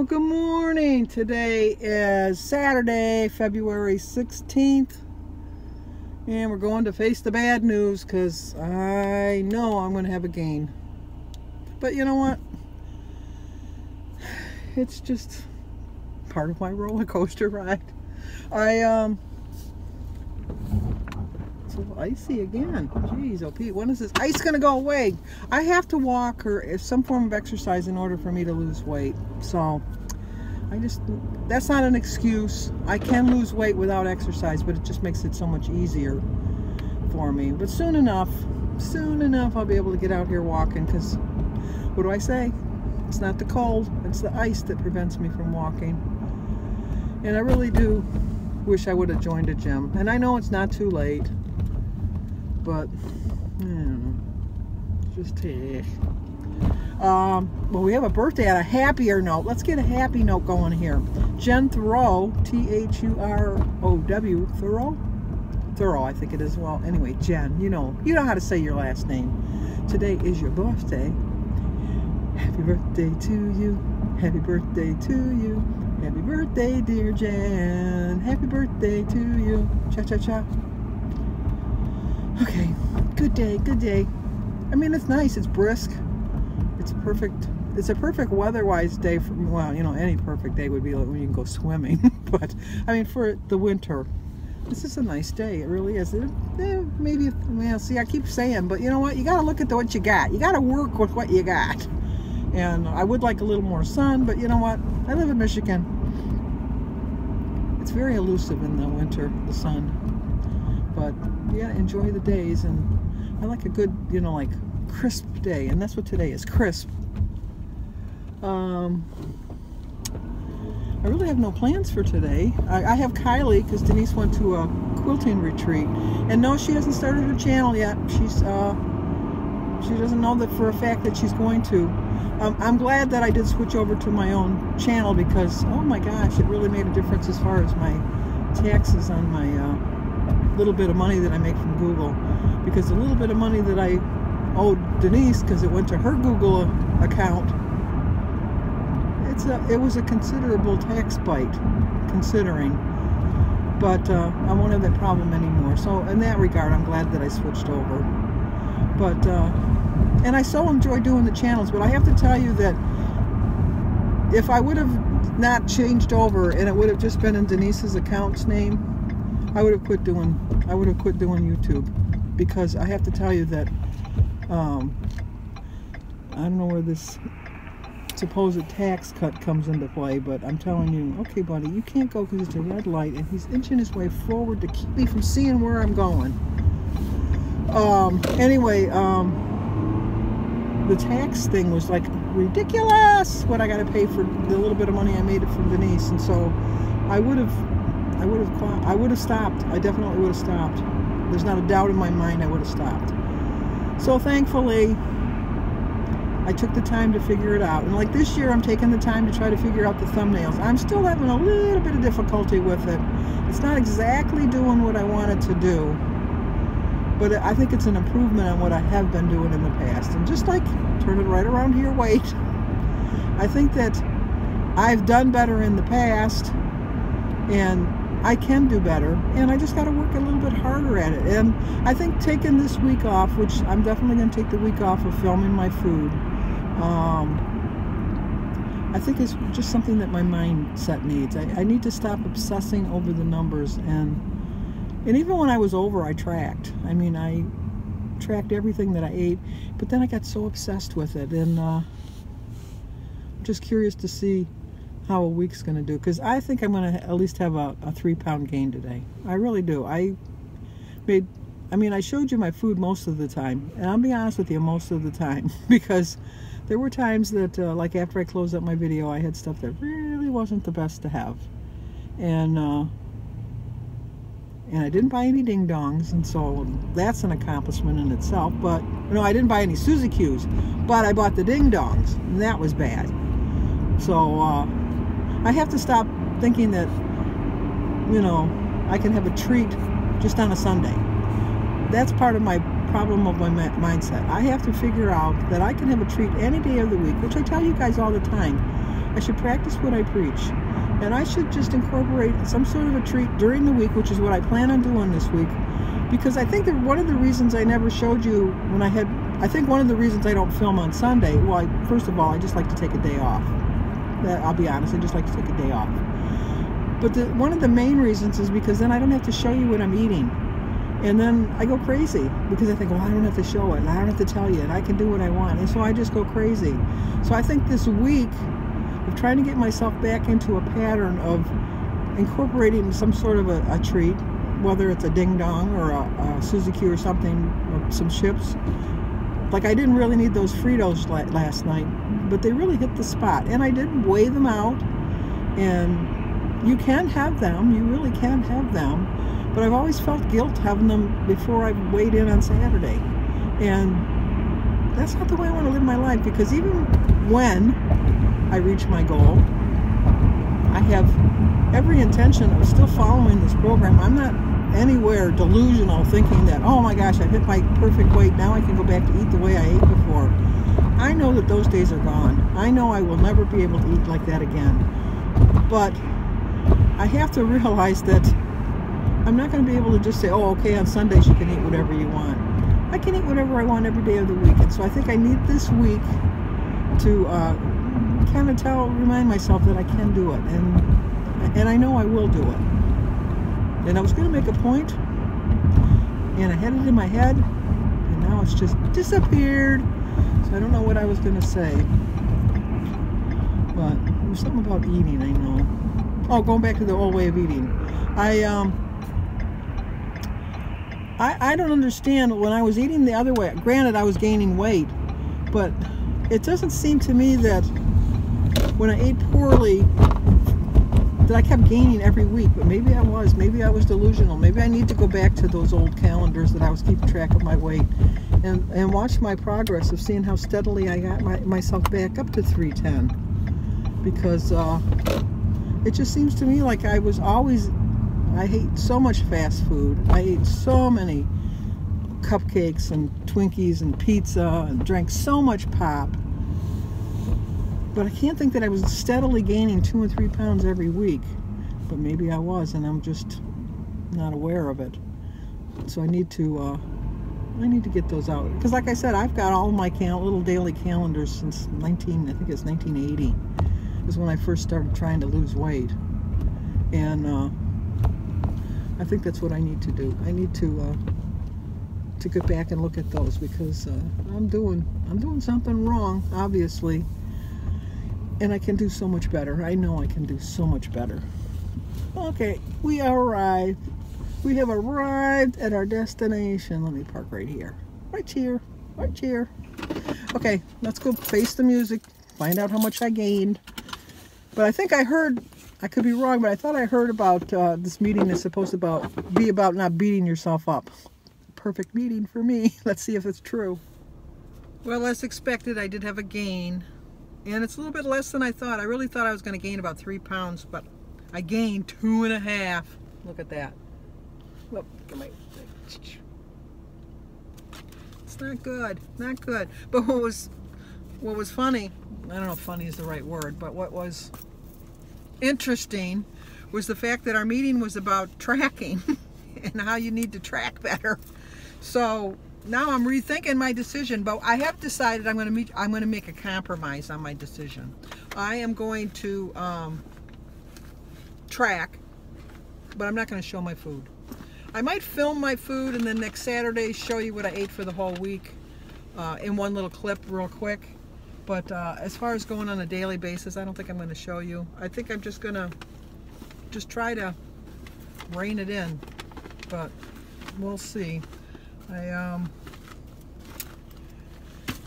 Well, good morning. Today is Saturday, February 16th, and we're going to face the bad news because I know I'm going to have a gain. But you know what? It's just part of my roller coaster ride. It's a little icy again. Jeez, oh Pete, when is this ice going to go away? I have to walk or some form of exercise in order for me to lose weight. So that's not an excuse. I can lose weight without exercise, but it just makes it so much easier for me. But soon enough I'll be able to get out here walking, because what do I say? It's not the cold, it's the ice that prevents me from walking. And I really do wish I would have joined a gym. And I know it's not too late, but I don't know. Just well, we have a birthday on a happier note. Let's get a happy note going here. Jen Thoreau, T-H-U-R-O-W, Thoreau, I think it is. Well, anyway, Jen, you know how to say your last name. Today is your birthday. Happy birthday to you. Happy birthday to you. Happy birthday, dear Jen. Happy birthday to you. Cha-cha-cha. Okay, good day, good day. I mean, it's nice, it's brisk. It's perfect. It's a perfect weather-wise day for, well, you know, any perfect day would be like when you can go swimming. But, I mean, for the winter, this is a nice day. It really is. Maybe, well, see, I keep saying, but you know what? You got to look at what you got. You got to work with what you got. And I would like a little more sun, but you know what? I live in Michigan. It's very elusive in the winter, the sun. But you gotta enjoy the days, and I like a good, you know, like crisp day, and that's what today is, crisp. I really have no plans for today. I have Kylie, because Denise went to a quilting retreat, and no, she hasn't started her channel yet. She doesn't know that for a fact that she's going to. I'm glad that I did switch over to my own channel, because oh my gosh, it really made a difference as far as my taxes on my little bit of money that I make from Google. Because the little bit of money that I owed Denise, because it went to her Google account, it was a considerable tax bite, considering. But I won't have that problem anymore. So in that regard, I'm glad that I switched over. But and I so enjoy doing the channels, but I have to tell you that if I would have not changed over and it would have just been in Denise's account's name, I would have quit doing YouTube, because I have to tell you that I don't know where this supposed tax cut comes into play, but I'm telling you, okay buddy, you can't go because it's a red light, and he's inching his way forward to keep me from seeing where I'm going. Anyway, the tax thing was like ridiculous, what I got to pay for the little bit of money I made it from Denise, and so I would have stopped. I definitely would have stopped. There's not a doubt in my mind I would have stopped. So thankfully, I took the time to figure it out. And like this year, I'm taking the time to try to figure out the thumbnails. I'm still having a little bit of difficulty with it. It's not exactly doing what I wanted to do, but I think it's an improvement on what I have been doing in the past. And just like, turn it right around here, wait. I think that I've done better in the past, and I can do better, and I just got to work a little bit harder at it. And I think taking this week off, which I'm definitely going to take the week off of filming my food, I think it's just something that my mindset needs. I need to stop obsessing over the numbers, and even when I was over, I tracked. I mean, I tracked everything that I ate, but then I got so obsessed with it, and I'm just curious to see how a week's going to do, because I think I'm going to at least have a 3-pound gain today. I really do. I showed you my food most of the time, and I'll be honest with you, most of the time, because there were times that, like after I closed up my video, I had stuff that really wasn't the best to have, and I didn't buy any ding-dongs, and so that's an accomplishment in itself. But no, I didn't buy any Suzy Q's, but I bought the ding-dongs, and that was bad. So I have to stop thinking that, you know, I can have a treat just on a Sunday. That's part of my problem of my mindset. I have to figure out that I can have a treat any day of the week, which I tell you guys all the time. I should practice what I preach. And I should just incorporate some sort of a treat during the week, which is what I plan on doing this week. Because I think that one of the reasons I never showed you when I think one of the reasons I don't film on Sunday, well, first of all, I just like to take a day off. I'll be honest, I just like to take a day off. But one of the main reasons is because then I don't have to show you what I'm eating. And then I go crazy because I think, well, I don't have to show it, and I don't have to tell you, and I can do what I want. And so I just go crazy. So I think this week of trying to get myself back into a pattern of incorporating some sort of a treat, whether it's a ding dong or a Suzuki or something, or some chips. Like, I didn't really need those Fritos last night, but they really hit the spot. And I did weigh them out, and you can have them, you really can have them. But I've always felt guilt having them before I weighed in on Saturday. And that's not the way I want to live my life, because even when I reach my goal, I have every intention of still following this program. I'm not anywhere delusional thinking that, oh my gosh, I've hit my perfect weight, now I can go back to eat the way I ate before. I know that those days are gone. I know I will never be able to eat like that again. But I have to realize that I'm not going to be able to just say, oh, okay, on Sundays you can eat whatever you want. I can eat whatever I want every day of the week. And so I think I need this week to kind of remind myself that I can do it. And I know I will do it. And I was going to make a point, and I had it in my head, and now it's just disappeared. So I don't know what I was going to say. But there was something about eating, I know. Oh, going back to the old way of eating. I don't understand when I was eating the other way. Granted, I was gaining weight, but it doesn't seem to me that when I ate poorly that I kept gaining every week. But maybe I was delusional. Maybe I need to go back to those old calendars that I was keeping track of my weight and watch my progress of seeing how steadily I got myself back up to 310. Because it just seems to me like I ate so much fast food. I ate so many cupcakes and Twinkies and pizza and drank so much pop. But I can't think that I was steadily gaining 2 and 3 pounds every week. But maybe I was, and I'm just not aware of it. So I need to get those out. Because like I said, I've got all my little daily calendars since 1980 is when I first started trying to lose weight. And I think that's what I need to do. I need to get back and look at those, because I'm doing something wrong, obviously, and I can do so much better. I know I can do so much better. Okay, we arrived. We have arrived at our destination. Let me park right here. Right here. Okay, let's go face the music, find out how much I gained. But I think I heard, I could be wrong, but I thought I heard about this meeting is supposed to be about not beating yourself up. Perfect meeting for me. Let's see if it's true. Well, as expected, I did have a gain. And it's a little bit less than I thought. I really thought I was going to gain about 3 pounds, but I gained 2.5. Look at that. Look at my... It's not good. Not good. But what was funny, I don't know if funny is the right word, but what was interesting was the fact that our meeting was about tracking and how you need to track better. So now I'm rethinking my decision, but I have decided I'm going to make a compromise on my decision. I am going to track, but I'm not going to show my food. I might film my food and then next Saturday show you what I ate for the whole week in one little clip real quick. But as far as going on a daily basis, I don't think I'm going to show you. I think I'm just going to try to rein it in, but we'll see. I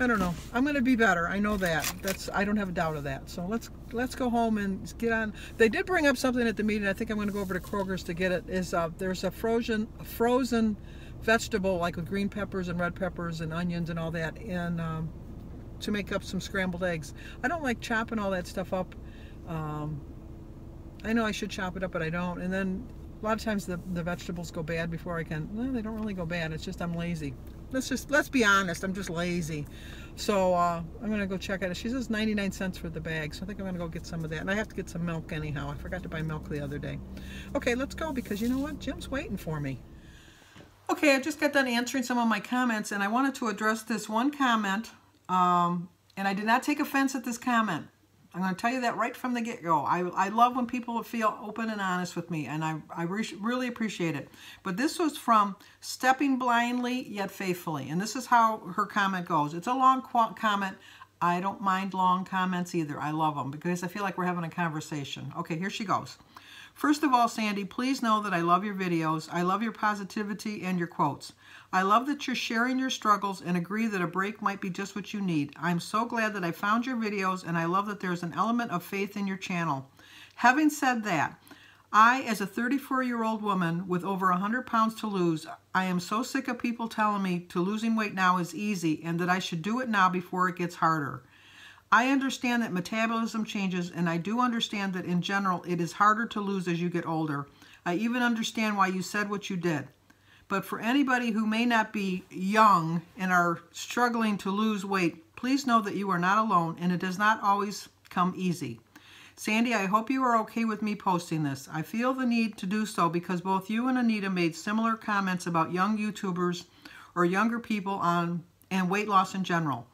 don't know. I'm going to be better. I know that. I don't have a doubt of that. So let's go home and get on. They did bring up something at the meeting. I think I'm going to go over to Kroger's to get it. There's a frozen vegetable, like with green peppers and red peppers and onions and all that, and to make up some scrambled eggs. I don't like chopping all that stuff up. I know I should chop it up, but I don't. And then A lot of times the vegetables go bad before I can. Well, they don't really go bad. It's just I'm lazy. Let's be honest. I'm just lazy. So I'm gonna go check it. She says 99 cents for the bag, so I think I'm gonna go get some of that. And I have to get some milk anyhow. I forgot to buy milk the other day. Okay, let's go because you know what? Jim's waiting for me. Okay, I just got done answering some of my comments, and I wanted to address this one comment. And I did not take offense at this comment. I'm going to tell you that right from the get-go. I love when people feel open and honest with me, and I really appreciate it. But this was from Stepping Blindly Yet Faithfully, and this is how her comment goes. It's a long comment. I don't mind long comments either. I love them because I feel like we're having a conversation. Okay, here she goes. First of all, Sandy, please know that I love your videos. I love your positivity and your quotes. I love that you're sharing your struggles and agree that a break might be just what you need. I'm so glad that I found your videos, and I love that there's an element of faith in your channel. Having said that, I, as a 34-year-old woman with over 100 pounds to lose, I am so sick of people telling me to losing weight now is easy and that I should do it now before it gets harder. I understand that metabolism changes, and I do understand that in general it is harder to lose as you get older. I even understand why you said what you did. But for anybody who may not be young and are struggling to lose weight, please know that you are not alone, and it does not always come easy. Sandy, I hope you are okay with me posting this. I feel the need to do so because both you and Anita made similar comments about young YouTubers or younger people and weight loss in general.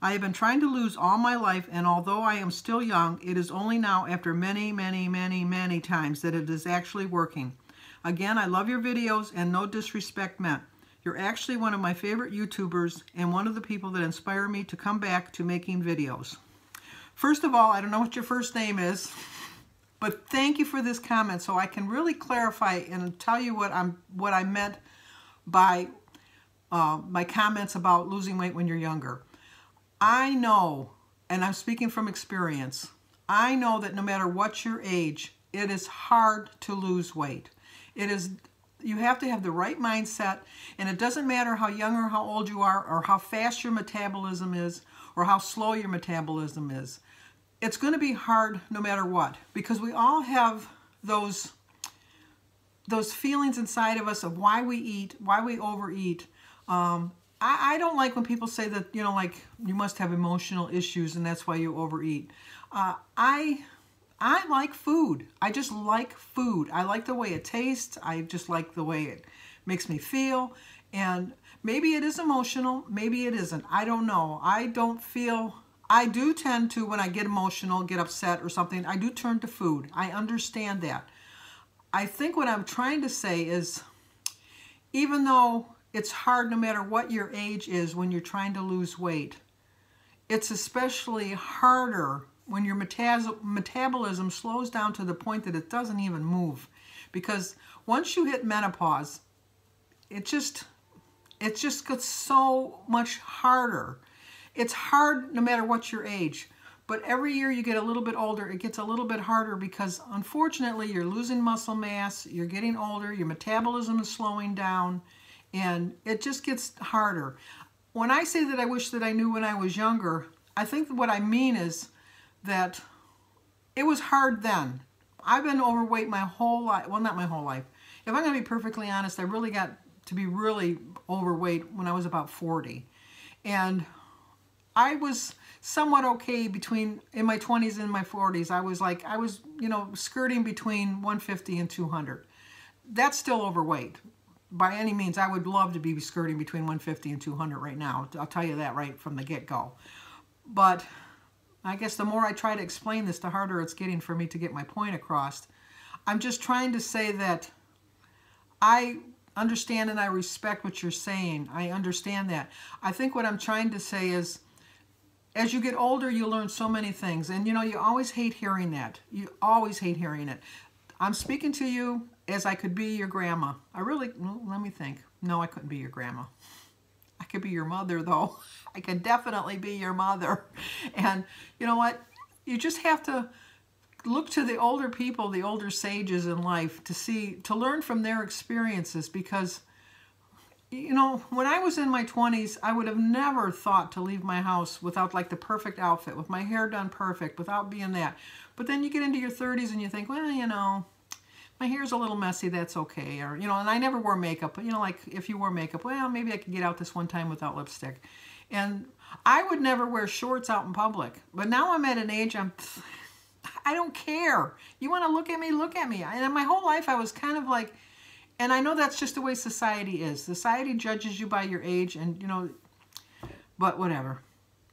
I have been trying to lose all my life, and although I am still young, it is only now after many, many, many, many times that it is actually working. Again, I love your videos, and no disrespect meant. You're actually one of my favorite YouTubers and one of the people that inspire me to come back to making videos. First of all, I don't know what your first name is, but thank you for this comment so I can really clarify and tell you what I meant by my comments about losing weight when you're younger. I know, and I'm speaking from experience, I know that no matter what your age, it is hard to lose weight. You have to have the right mindset, and it doesn't matter how young or how old you are, or how fast your metabolism is, or how slow your metabolism is. It's going to be hard no matter what, because we all have those feelings inside of us of why we eat, why we overeat. I don't like when people say that, you know, like you must have emotional issues and that's why you overeat. I like food. I just like food. I like the way it tastes. I just like the way it makes me feel. And maybe it is emotional. Maybe it isn't. I don't know. I do tend to, when I get emotional, get upset or something, I do turn to food. I understand that. I think what I'm trying to say is, even though it's hard no matter what your age is when you're trying to lose weight, it's especially harder when your metabolism slows down to the point that it doesn't even move. Because once you hit menopause, it just gets so much harder. It's hard no matter what your age. But every year you get a little bit older, it gets a little bit harder because unfortunately you're losing muscle mass, you're getting older, your metabolism is slowing down, and it just gets harder. When I say that I wish that I knew when I was younger, I think what I mean is that it was hard then. I've been overweight my whole life. Well, not my whole life. If I'm going to be perfectly honest, I really got to be really overweight when I was about 40. And I was somewhat okay in my 20s and my 40s. I was, you know, skirting between 150 and 200. That's still overweight. By any means, I would love to be skirting between 150 and 200 right now. I'll tell you that right from the get-go. But I guess the more I try to explain this, the harder it's getting for me to get my point across. I'm just trying to say that I understand and I respect what you're saying. I understand that. I think what I'm trying to say is, as you get older, you learn so many things. And, you know, you always hate hearing that. You always hate hearing it. I'm speaking to you as I could be your grandma. Well, let me think. No, I couldn't be your grandma. I could be your mother, though. I could definitely be your mother. And you know what? You just have to look to the older people, the older sages in life, to learn from their experiences. Because, you know, when I was in my 20s, I would have never thought to leave my house without like the perfect outfit, with my hair done perfect, without being that. But then you get into your 30s and you think, well, you know, my hair's a little messy, that's okay. Or, you know, and I never wore makeup, but, you know, like if you wore makeup, well, maybe I could get out this one time without lipstick. And I would never wear shorts out in public. But now I'm at an age, I don't care. You want to look at me, look at me. And in my whole life, I was kind of like, and I know that's just the way society is. Society judges you by your age, and, you know, but whatever.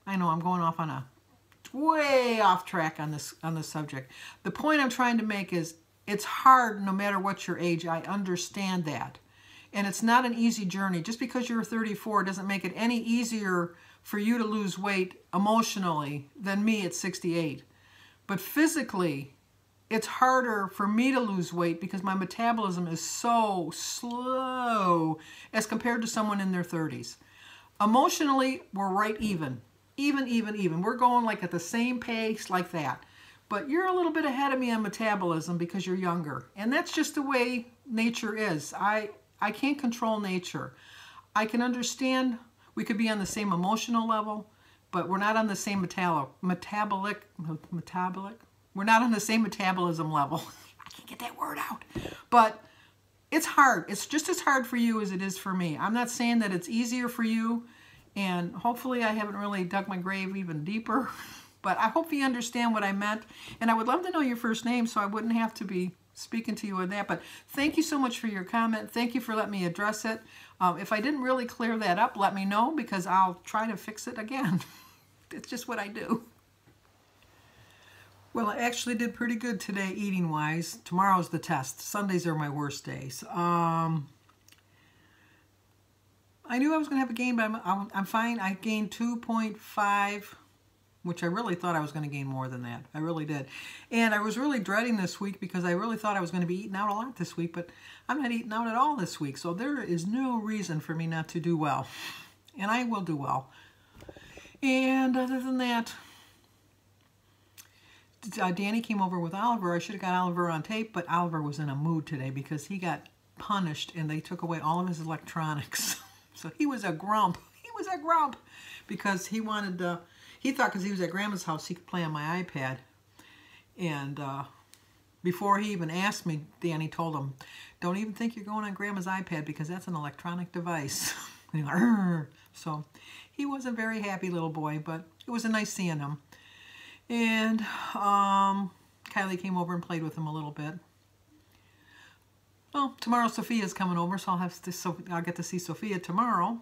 I know I'm going off on a way off track on this subject. The point I'm trying to make is it's hard no matter what your age. I understand that. And it's not an easy journey. Just because you're 34 doesn't make it any easier for you to lose weight emotionally than me at 68. But physically, it's harder for me to lose weight because my metabolism is so slow as compared to someone in their 30s. Emotionally, we're right even. Even. We're going like at the same pace like that. But you're a little bit ahead of me on metabolism because you're younger. And that's just the way nature is. I can't control nature. I can understand we could be on the same emotional level, but we're not on the same metabolic. We're not on the same metabolism level. I can't get that word out. But it's hard. It's just as hard for you as it is for me. I'm not saying that it's easier for you, and hopefully I haven't really dug my grave even deeper, but I hope you understand what I meant. And I would love to know your first name so I wouldn't have to be speaking to you on that. But thank you so much for your comment. Thank you for letting me address it. If I didn't really clear that up, let me know, because I'll try to fix it again. It's just what I do. Well, I actually did pretty good today eating-wise. Tomorrow's the test. Sundays are my worst days. I knew I was going to have a gain, but I'm fine. I gained 2.5, which I really thought I was going to gain more than that. I really did. And I was really dreading this week because I really thought I was going to be eating out a lot this week, but I'm not eating out at all this week. So there is no reason for me not to do well. And I will do well. And other than that, Danny came over with Oliver. I should have got Oliver on tape, but Oliver was in a mood today because he got punished and they took away all of his electronics. So he was a grump. He was a grump because he wanted to, he thought because he was at Grandma's house he could play on my iPad. And before he even asked me, Danny told him, don't even think you're going on Grandma's iPad because that's an electronic device. So he was a very happy little boy, but it was a nice seeing him. And Kylie came over and played with him a little bit. Well, tomorrow Sophia's coming over, so I'll get to see Sophia tomorrow.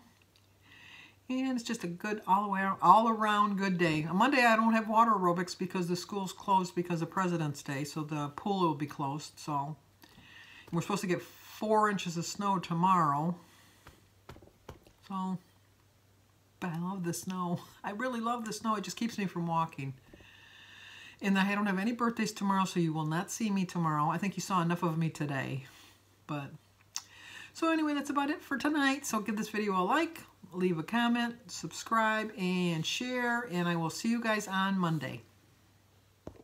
And it's just a good all around good day. On Monday I don't have water aerobics because the school's closed because of President's Day, so the pool will be closed. So we're supposed to get 4 inches of snow tomorrow. So, but I love the snow. I really love the snow. It just keeps me from walking. And I don't have any birthdays tomorrow, so you will not see me tomorrow. I think you saw enough of me today. But so anyway, that's about it for tonight. So give this video a like, leave a comment, subscribe, and share. And I will see you guys on Monday.